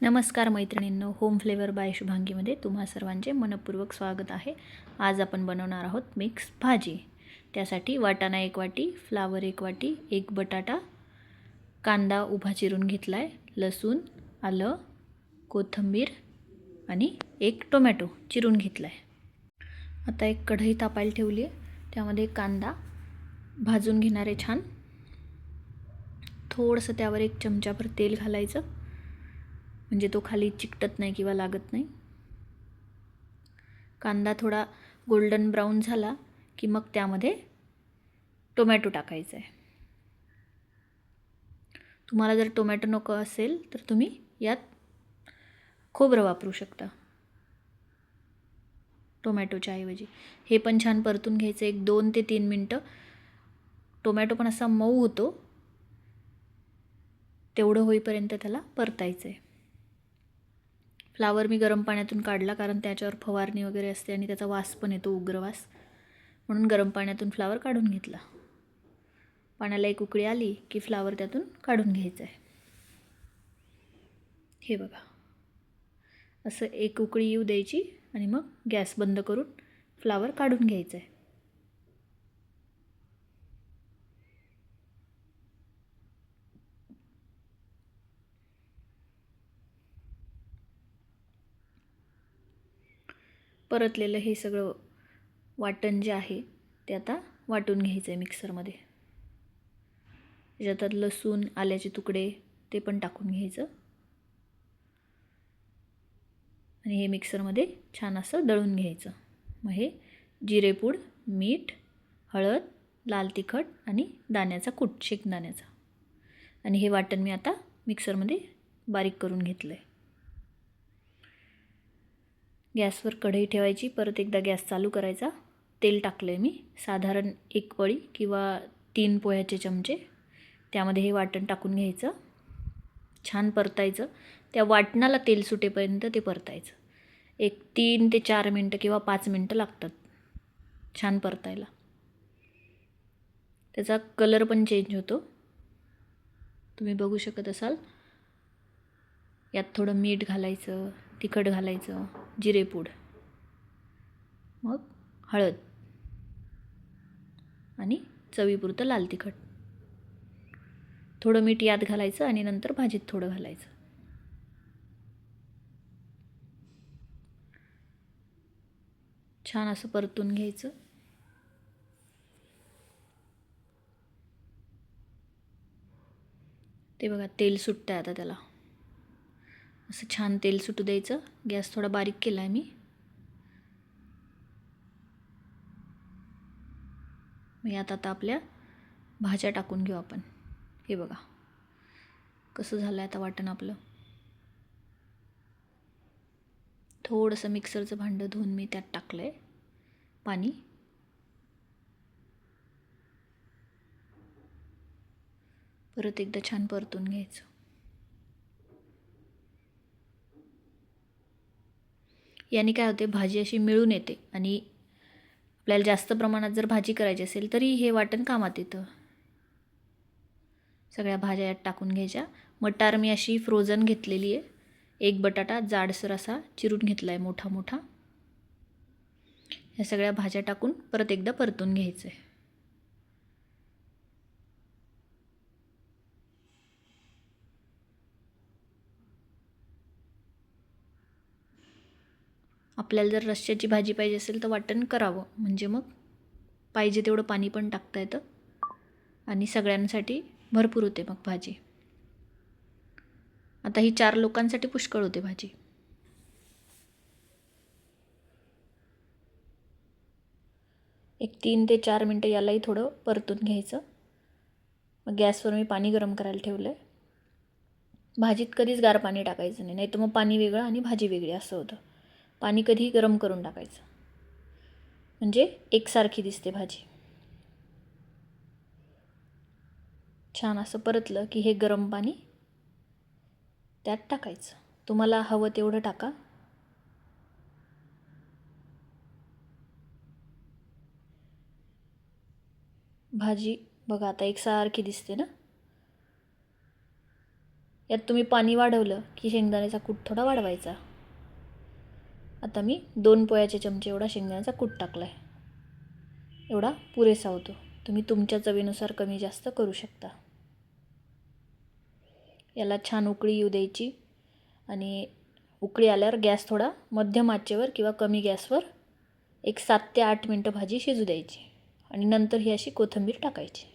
नमस्कार मैत्रिणींनो, home flavour bye शुभांगीमध्ये तुम्हा सर्वांचे मनपूर्वक स्वागत आहे. आज आपण बनवणार आहोत मिक्स भाजी. त्यासाठी वाटाणा 1 वाटी, फ्लावर 1 वाटी, 1 बटाटा, कांदा उभा चिरून घेतला आहे, लसूण, आलं, कोथिंबीर आणि 1 टोमॅटो चिरून घेतला आहे. आता एक कढई तापायला ठेवली आहे. त्यामध्ये कांदा भाजून घेणार आहे छान. थोडंसं त्यावर 1 चमचाभर तेल घालायचं, म्हणजे तो खाली चिकटत नाही किंवा लागत नाही. कांदा थोडा गोल्डन ब्राऊन झाला की मग त्यामध्ये टोमॅटो टाकायचा आहे. तुम्हाला जर टोमॅटो नको असेल तर तुम्ही यात खोबरं वापरू शकता टोमॅटोच्या ऐवजी. हे पण छान परतून घ्यायचं 2 ते 3 मिनटं. टोमॅटो पण असा मऊ होतो तेवढं होईपर्यंत त्याला परतायचं आहे. फ्लावर मी गरम पाण्यातून काढला, कारण त्याच्यावर फवारणी वगैरे असते आणि त्याचा वास पण येतो, उग्र वास, म्हणून गरम पाण्यातून फ्लावर काढून घेतला. पाण्याला एक उकळी आली की फ्लावर त्यातून काढून घ्यायचं आहे. हे बघा, असं एक उकळी येऊ द्यायची आणि मग गॅस बंद करून फ्लावर काढून घ्यायचं आहे. परतलेलं हे सगळं वाटण जे आहे ते आता वाटून घ्यायचं आहे मिक्सरमध्ये. त्याच्यात लसूण, आल्याचे तुकडे ते पण टाकून घ्यायचं आणि हे मिक्सरमध्ये छान असं दळून घ्यायचं. मग हे जिरेपूड, मीठ, हळद, लाल तिखट आणि दाण्याचा कूट, शेंगदाण्याचा, आणि हे वाटण मी आता मिक्सरमध्ये बारीक करून घेतलं आहे. गॅसवर कढई ठेवायची, परत एकदा गॅस चालू करायचा. तेल टाकलं आहे मी, साधारण 1 पळी किंवा 3 पोह्याचे चमचे. त्यामध्ये हे वाटण टाकून घ्यायचं, छान परतायचं. त्या वाटणाला तेल सुटेपर्यंत ते परतायचं. 3 ते 4 मिनटं किंवा 5 मिनटं लागतात छान परतायला. त्याचा कलर पण चेंज होतो, तुम्ही बघू शकत असाल. यात थोडं मीठ घालायचं, तिखट घालायचं, जिरेपूड, मग हळद आणि चवीपुरतं लाल तिखट. थोडं मीठ यात घालायचं आणि नंतर भाजीत थोडं घालायचं. छान असं परतून घ्यायचं. ते बघा, तेल सुटतं आता त्याला. असं छान तेल सुटू द्यायचं. गॅस थोडा बारीक केला आहे मी. मग यात आता आपल्या भाज्या टाकून घेऊ आपण. हे बघा कसं झालं आहे आता वाटण आपलं. थोडंसं मिक्सरचं भांडं धुवून मी त्यात टाकलं आहे पाणी. परत एकदा छान परतून घ्यायचं. याने काय होते, भाजी अशी मिळून येते आणि आपल्याला जास्त प्रमाणात जर भाजी करायची असेल तरी हे वाटण कामात येतं. सगळ्या भाज्या यात टाकून घ्यायच्या. मटार मी अशी फ्रोझन घेतलेली आहे. 1 बटाटा जाडसर असा चिरून घेतला आहे, मोठा मोठा. ह्या सगळ्या भाज्या टाकून परत एकदा परतून घ्यायचं आहे. आपल्याला जर रश्श्याची भाजी पाहिजे असेल तर वाटण करावं, म्हणजे मग पाहिजे तेवढं पाणी पण टाकता येतं आणि सगळ्यांसाठी भरपूर होते मग भाजी. आता ही 4 लोकांसाठी पुष्कळ होते भाजी. एक 3 ते 4 मिनटं यालाही थोडं परतून घ्यायचं. मग गॅसवर मी पाणी गरम करायला ठेवलं आहे. भाजीत कधीच गार पाणी टाकायचं नाही, नाहीतर मग पाणी वेगळं आणि भाजी वेगळी असं होतं. पाणी कधी गरम करून टाकायचं, म्हणजे एकसारखी दिसते भाजी. छान असं परतलं की हे गरम पाणी त्यात टाकायचं. तुम्हाला हवं तेवढं टाका. भाजी बघा आता एकसारखी दिसते ना. यात तुम्ही पाणी वाढवलं की शेंगदाण्याचा कूट थोडा वाढवायचा. आता मी 2 पोह्याचे चमचे एवढा शेंगदाण्याचा कूट टाकला आहे. एवढा पुरेसा होतो. तुम्ही तुमच्या चवीनुसार कमी जास्त करू शकता. याला छान उकळी येऊ द्यायची आणि उकळी आल्यावर गॅस थोडा मध्यम आचेवर किंवा कमी गॅसवर एक 7 ते 8 मिनटं भाजी शिजू द्यायची आणि नंतर ही अशी कोथिंबीर टाकायची.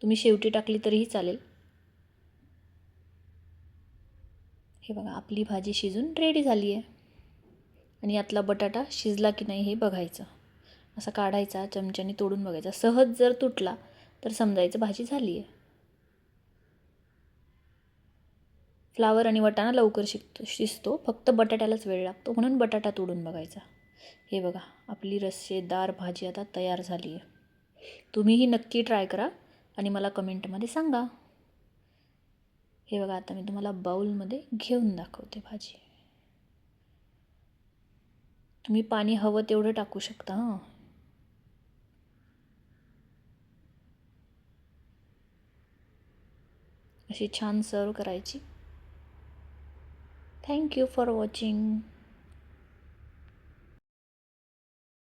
तुम्ही शेवटी टाकली तरीही चालेल. हे बघा आपली भाजी शिजून रेडी झाली आहे. आणि यातला बटाटा शिजला की नाही हे बघायचं. असा काढायचा, चमच्याने तोडून बघायचा. सहज जर तुटला तर समजायचं भाजी झाली आहे. फ्लावर आणि वाटाणा लवकर शिजतो, फक्त बटाट्यालाच वेळ लागतो, म्हणून बटाटा तोडून बघायचा. हे बघा आपली रस्सेदार भाजी आता तयार झाली आहे. तुम्हीही नक्की ट्राय करा आणि मला कमेंटमध्ये सांगा. हे बघा आता मी तुम्हाला बाउलमध्ये घेऊन दाखवते भाजी. तुम्ही पाणी हवं तेवढं टाकू शकता. अशी छान सर्व करायची. Thank you for watching.